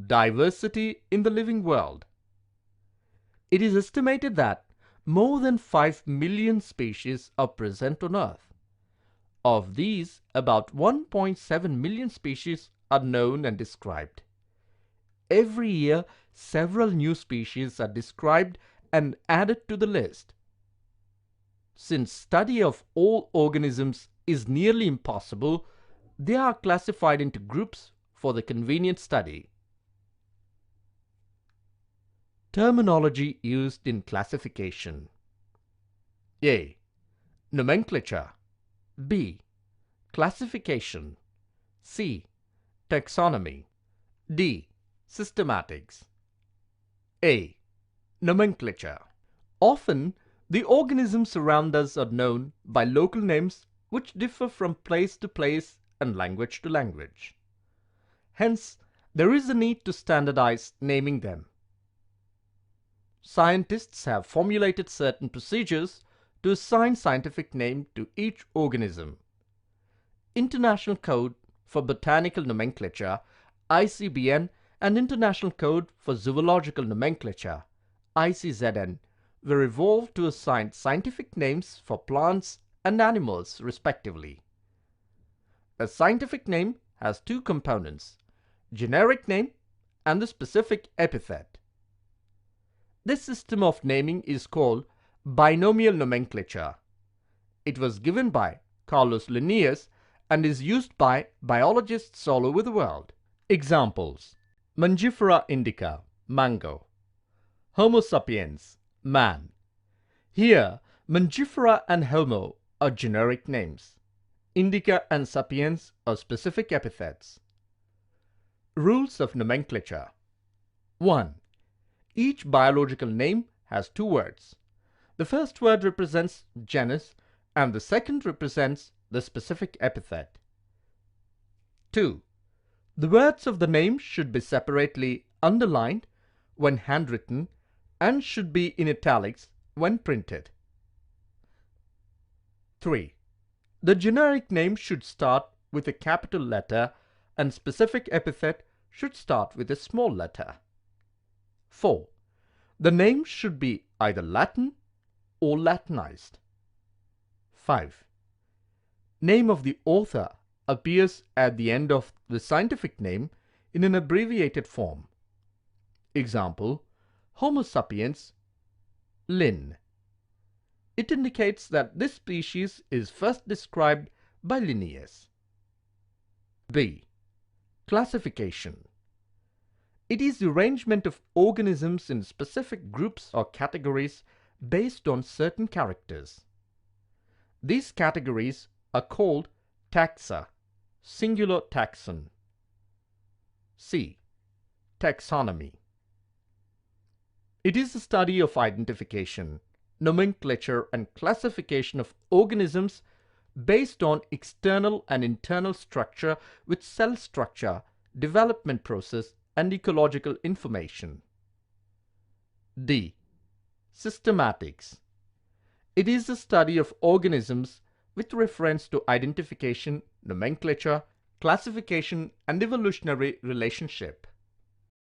diversity in the living world. It is estimated that more than 5 million species are present on Earth. Of these, about 1.7 million species are known and described. Every year, several new species are described and added to the list. Since study of all organisms is nearly impossible, they are classified into groups for the convenient study. Terminology used in classification. A. Nomenclature. B. Classification. C. Taxonomy. D. Systematics. A. Nomenclature. Often, the organisms around us are known by local names which differ from place to place and language to language. Hence, there is a need to standardize naming them. Scientists have formulated certain procedures to assign scientific name to each organism. International Code for Botanical Nomenclature (ICBN) and International Code for Zoological Nomenclature (ICZN) were evolved to assign scientific names for plants and animals respectively. A scientific name has two components: generic name and the specific epithet. This system of naming is called binomial nomenclature. It was given by Carlos Linnaeus and is used by biologists all over the world. Examples: Mangifera indica, mango; Homo sapiens, man. Here, Mangifera and Homo are generic names. Indica and sapiens are specific epithets. Rules of nomenclature. 1. Each biological name has two words. The first word represents genus and the second represents the specific epithet. 2. The words of the name should be separately underlined when handwritten and should be in italics when printed. 3. The generic name should start with a capital letter and specific epithet should start with a small letter. 4. The name should be either Latin or Latinized. 5. Name of the author appears at the end of the scientific name in an abbreviated form. Example: Homo sapiens, Linn. It indicates that this species is first described by Linnaeus. B. Classification. It is the arrangement of organisms in specific groups or categories based on certain characters. These categories are called taxa, singular taxon. C. Taxonomy. It is the study of identification, nomenclature and classification of organisms based on external and internal structure with cell structure, development process and ecological information. D. Systematics. It is the study of organisms with reference to identification, nomenclature, classification and evolutionary relationship.